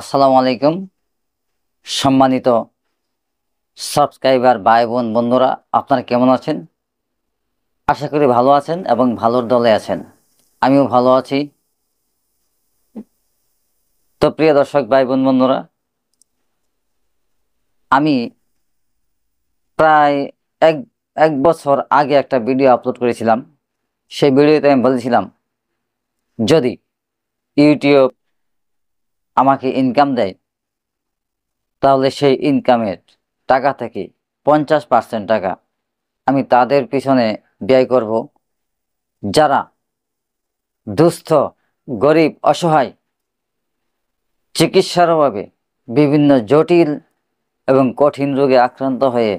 আসসালামু আলাইকুম সম্মানিত সাবস্ক্রাইবার ভাই বোন বন্ধুরা, আপনারা কেমন আছেন? আশা করি ভালো আছেন এবং ভালোর দলে আছেন। আমিও ভালো আছি। তো প্রিয় দর্শক ভাই বোন বন্ধুরা, আমি প্রায় এক এক বছর আগে একটা ভিডিও আপলোড করেছিলাম। সেই ভিডিওতে আমি বলেছিলাম, যদি ইউটিউব আমাকে ইনকাম দেয় তাহলে সেই ইনকামের টাকা থেকে 50% টাকা আমি তাদের পিছনে ব্যয় করব যারা দুস্থ, গরিব, অসহায়, চিকিৎসার অভাবে বিভিন্ন জটিল এবং কঠিন রোগে আক্রান্ত হয়ে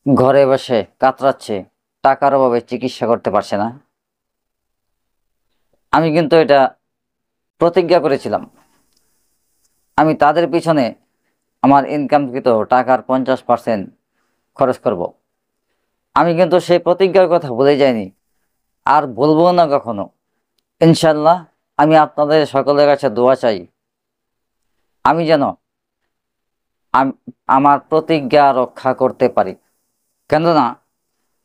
ঘরে বসে কাতরাচ্ছে, টাকার অভাবে চিকিৎসা করতে পারছে না। আমি কিন্তু এটা প্রতিজ্ঞা করেছিলাম, আমি তাদের পিছনে আমার ইনকামকৃত টাকার 50% খরচ করব। আমি কিন্তু সেই প্রতিজ্ঞার কথা ভুলে যাইনি, আর বলবো না কখনো। ইনশাল্লাহ আমি আপনাদের সকলের কাছে দোয়া চাই, আমি যেন আমার প্রতিজ্ঞা রক্ষা করতে পারি। কেননা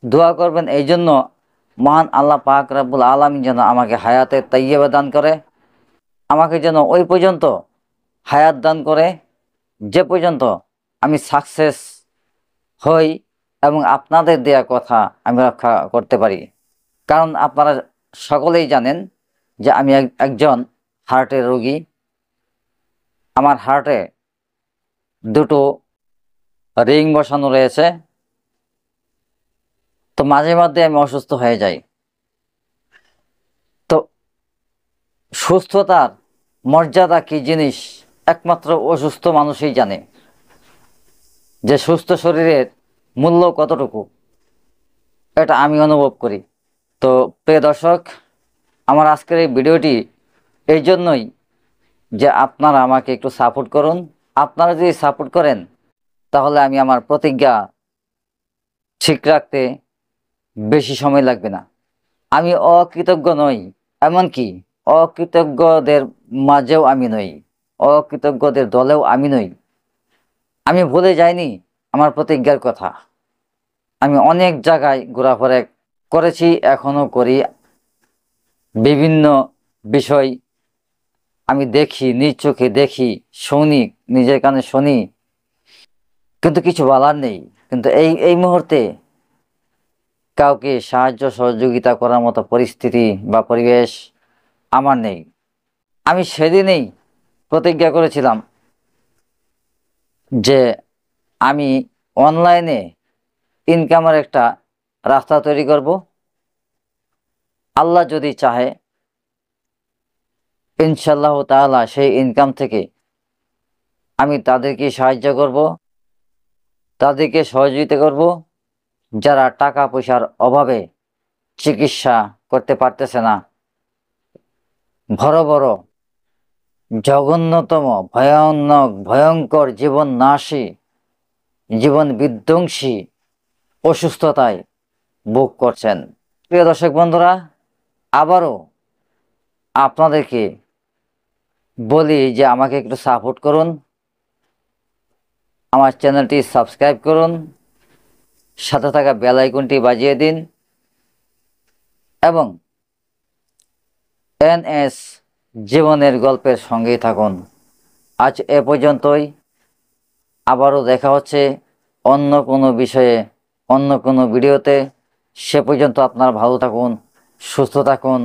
দোয়া করবেন এই জন্য, মহান আল্লাহ পাক রব্বুল আলামিন যেন আমাকে হায়াতে তাইয়্যিবা দান করে, আমাকে যেন ওই পর্যন্ত হায়াত দান করে যে পর্যন্ত আমি সাকসেস হই এবং আপনাদের দেয়া কথা আমি রক্ষা করতে পারি। কারণ আপনারা সকলেই জানেন যে আমি একজন হার্টের রোগী। আমার হার্টে দুটো রিং বসানো রয়েছে। তো মাঝে মধ্যে আমি অসুস্থ হয়ে যাই। তো সুস্থতার মর্যাদা কি জিনিস একমাত্র অসুস্থ মানুষই জানে, যে সুস্থ শরীরের মূল্য কতটুকু, এটা আমি অনুভব করি। তো প্রিয় দর্শক, আমার আজকের এই ভিডিওটি এই জন্যই যে আপনারা আমাকে একটু সাপোর্ট করুন। আপনারা যদি সাপোর্ট করেন তাহলে আমি আমার প্রতিজ্ঞা ঠিক রাখতে বেশি সময় লাগবে না। আমি অকৃতজ্ঞ নই, এমনকি অকৃতজ্ঞদের মাঝেও আমি নই, অকৃতজ্ঞদের দলেও আমি নই। আমি ভুলে যাইনি আমার প্রতিজ্ঞার কথা। আমি অনেক জায়গায় ঘোরাফেরা করেছি, এখনো করি। বিভিন্ন বিষয় আমি দেখি, নিজ চোখে দেখি, শুনি, নিজের কানে শুনি, কিন্তু কিছু বলার নেই। কিন্তু এই এই মুহূর্তে কাউকে সাহায্য সহযোগিতা করার মতো পরিস্থিতি বা পরিবেশ আমার নেই। আমি সেদিনেই প্রতিজ্ঞা করেছিলাম যে আমি অনলাইনে ইনকামের একটা রাস্তা তৈরি করব। আল্লাহ যদি চাহে ইনশাআল্লাহ তাআলা সেই ইনকাম থেকে আমি তাদেরকে সাহায্য করব, তাদেরকে সহযোগিতা করব যারা টাকা পয়সার অভাবে চিকিৎসা করতে পারতেছে না। বড় বড় জঘন্যতম ভয়ঙ্কর জীবন নাশী, জীবন বিধ্বংসী অসুস্থতায় ভোগ করছেন। প্রিয় দর্শক বন্ধুরা, আবারও আপনাদেরকে বলি যে আমাকে একটু সাপোর্ট করুন, আমার চ্যানেলটি সাবস্ক্রাইব করুন, সাথে থাকা বেল আইকনটি বাজিয়ে দিন এবং এনএস জীবনের গল্পের সঙ্গেই থাকুন। আজ এ পর্যন্তই। আবারও দেখা হচ্ছে অন্য কোনো বিষয়ে, অন্য কোনো ভিডিওতে। সে পর্যন্ত আপনারা ভালো থাকুন, সুস্থ থাকুন।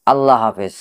আল্লাহ হাফেজ।